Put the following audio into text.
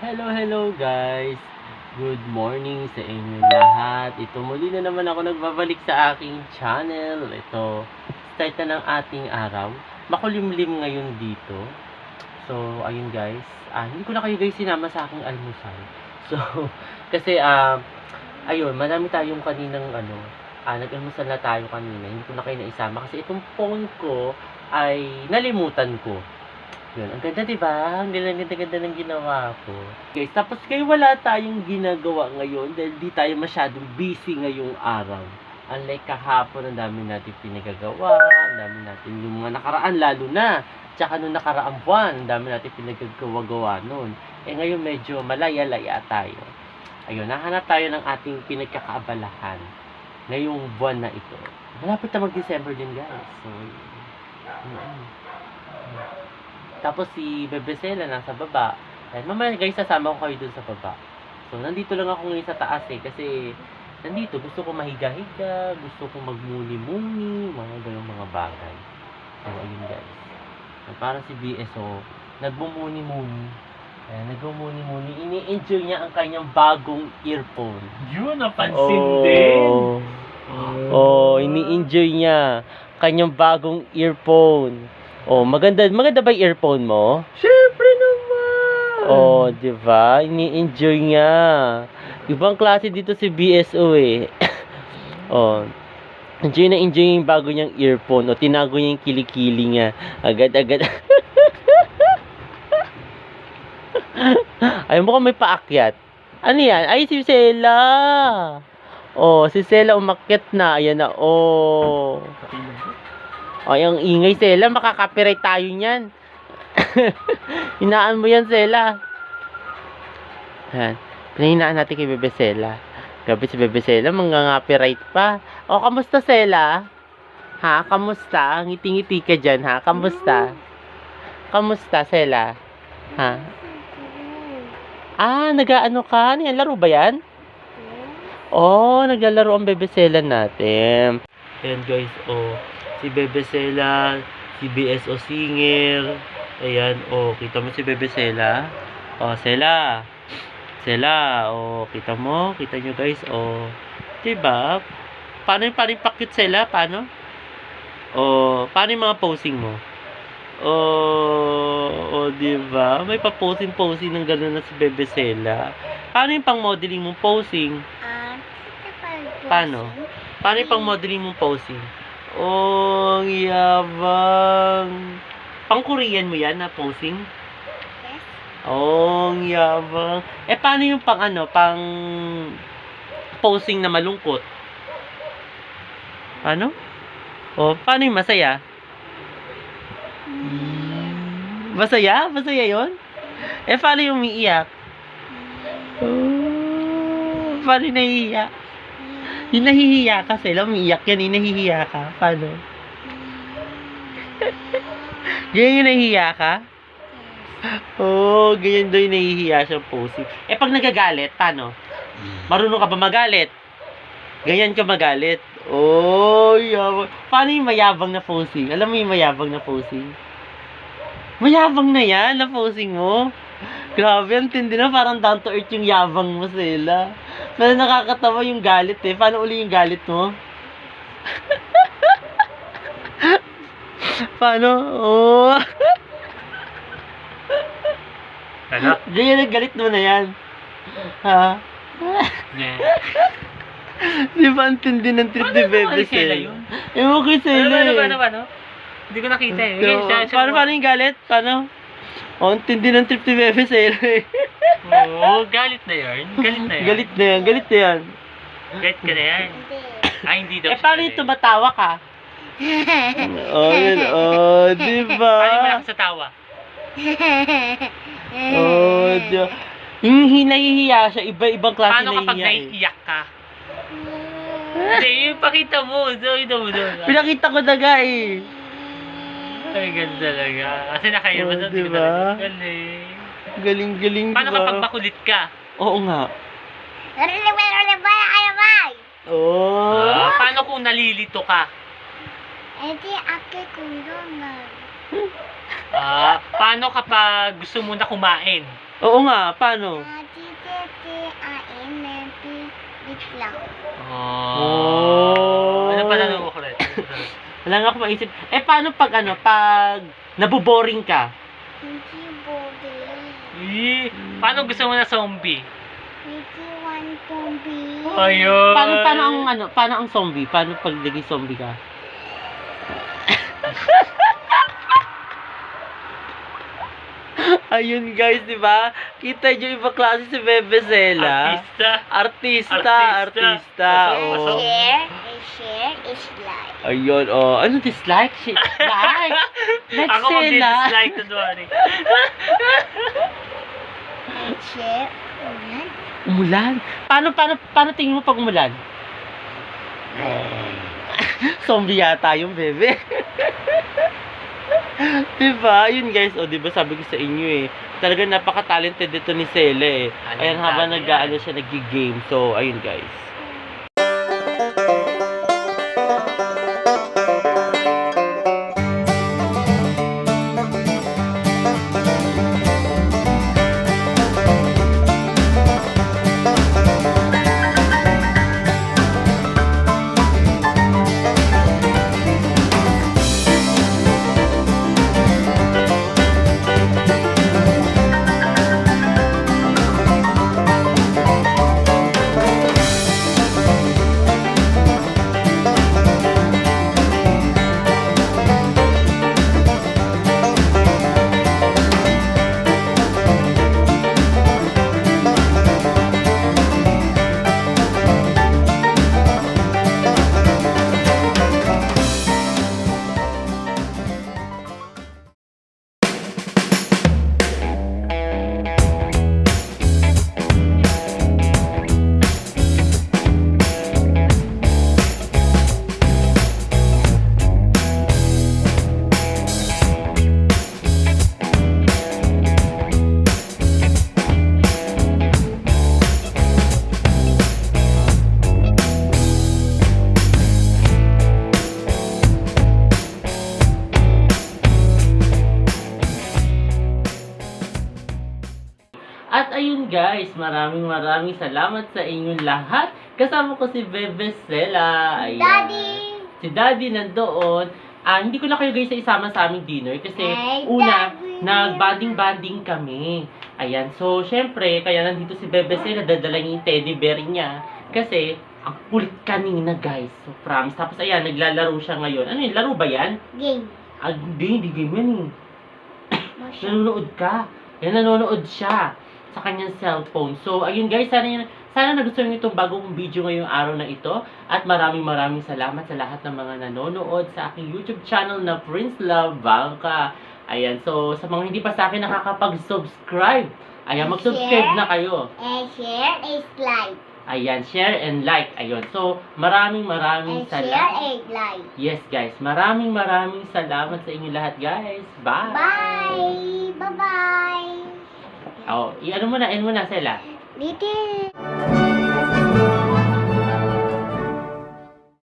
Hello guys! Good morning sa inyo lahat. Ito muli na naman ako nagbabalik sa aking channel. Ito, start na ng ating araw. Makulimlim ngayon dito. So, ayun guys. Hindi ko na kayo guys sinama sa aking almusal. So, kasi ayun, marami tayong kaninang nag-almusal na tayo kanina. Hindi ko na kayo naisama kasi itong phone ko ay nalimutan ko. Yun, ang ganda diba? Ang ganda ng ginawa ko. Guys, tapos kayo wala tayong ginagawa ngayon dahil di tayo masyadong busy ngayong araw. Unlike kahapon, ang dami natin pinagagawa, ang dami natin yung mga nakaraan, lalo na. Tsaka nung nakaraang buwan, ang dami natin pinagagawa-gawa noon. Ngayon medyo malaya-laya tayo. Ayun, nahanap tayo ng ating pinagkakaabalahan ngayong buwan na ito. Malapit na mag-December din guys. So, tapos si Bebesela nasa baba. Mamaya guys, sasama ko kayo dun sa baba. So, nandito lang ako ngayon sa taas kasi nandito, gusto ko mahiga-higa, gusto ko magmuni-muni, mga ganyung mga bagay. So, ayun guys. Parang si BSO, nagmumuni-muni. Nagmumuni-muni. Ini-enjoy niya ang kanyang bagong earphone. Yun, napansin din. Ini-enjoy niya kanyang bagong earphone. Maganda ba yung earphone mo? Siyempre naman. Di ba? Ini-enjoy niya. Ibang klase dito si BSO eh. Enjoy yung bago niyang earphone. Tinago niya yung kilikili niya. Agad-agad. Ay, mukhang may paakyat. Ano yan? Ay, si Sela. Si Sela umakyat na. Ayan na. Ay, ang ingay, Sela. Makaka-copyright tayo niyan. Hinaan mo yan, Sela. Pinahinaan natin kay Bebe Sela. Grabe si Bebe Sela, mga-copyright pa. Kamusta, Sela? Kamusta? Ngiti-ngiti ka dyan, Kamusta? Kamusta, Sela? Nag-aano ka? Laro ba yan? Naglalaro ang Bebe Sela natin. Ayan, guys, si Bebe Sela, si BSO Singer. Ayan, kita mo si Bebe Sela. Sela. Sela, kita mo? Kita nyo guys, diba? Paano yung pakit Sela? Paano? Paano yung mga posing mo? Diba? May pa-posing ng gano'n na si Bebe Sela. Paano yung pang-modeling mong posing? Paano? Paano yung pang-modeling mong posing? Ang yabang. Pang-Korean mo yan na posing? Yes. Ang yabang. Paano yung pang posing na malungkot? Paano? Paano yung masaya? Masaya? Masaya yun? Paano yung umiiyak? Paano yung nahihiya? Yung nahihiya ka, Sela, umiiyak yan, yung nahihiya ka. Paano? Ganyan yung nahihiya ka? Ganyan daw yung nahihiya siya posing. Pag nagagalit, paano? Marunong ka ba magalit? Ganyan ka magalit? Yabang. Paano yung mayabang na posing? Alam mo yung mayabang na posing? Mayabang na yan, na posing mo. Grabe, ang tindi na, parang down to earth yung yabang mo, Sela. Pero nakakatawa yung galit Paano uli yung galit mo? Paano? Ano? Ganyan ang galit mo na yan. Di ba ang tindi ng trip ni Bebe Sela? Ewan ko Sela Ano? Hindi ko nakita Paano yung galit? Paano? Ang tindi ng trip ni Bebe Sela galit na yan. Galit na yan. Galit ka na yan. Hindi daw. Paano yung tumatawa ka? Di ba? Paano yung malakas sa tawa? Diba? Yung nahihiya siya, iba-ibang klase Paano nahihiya. kapag naiiyak ka? Hindi, yung pakita mo. Pinakita ko na ga Ay, ganda talaga. Kasi nakairman na diba? Galing-galing, Paano diba? kapag makulit ka? Oo nga. Paano kung nalilito ka? Paano kapag gusto mo na kumain? Oo nga, paano? Biglang. Oh. Ano pa tanong mo, Kuret? Wala nga ako maisip. Eh, paano pag pag naboboring ka? Hindi boring. Paano gusto mo na zombie? Hindi one zombie. Ayun. Paano ang zombie? Paano pag naging zombie ka? Ayun guys, di ba? Kita nyo iba klase si Bebe Zela. Artista. Artista. Oh. Share is life. Ayun, oh. Ano dislike? Like. Like Ako Zela. mag-dislike to Dory. Share ulan. Umulan? Paano tingin mo pag umulan? Zombie yata yung Bebe. Diba? Yun guys, o diba sabi ko sa inyo eh. Talagang napaka-talented dito ni Sele eh. Ayan, habang nag-ano siya, nag-game. So, ayun guys. At ayun guys, maraming salamat sa inyong lahat. Kasama ko si Bebe Zela. Ayan. Daddy! Si Daddy nandoon. Hindi ko na kayo guys isama sa aming dinner kasi Hey, una, Daddy! nag-banding kami. Ayan, so syempre, kaya nandito si Bebe Zela, dadala niya yung teddy bear niya. Kasi, ang kulit kanina guys. So promise. Tapos ayan, naglalaro siya ngayon. Ano yun, laro ba yan? Game. Hindi game yan eh. Masya. Nanonood ka. Yan, nanonood siya sa kanyang cellphone. So, ayun guys, sana nagustuhan niyo itong bagong video ngayong araw na ito. At maraming salamat sa lahat ng mga nanonood sa aking YouTube channel na Prince Love Bangka. Ayan, so sa mga hindi pa sa akin nakakapag-subscribe, ayan, mag-subscribe na kayo. And share is life. Ayan, share and like. Ayun, so maraming And share salamat. is life. Yes guys, maraming salamat sa inyo lahat guys. Bye! Bye! Bye-bye! Oh, end mo na, Sela. Little.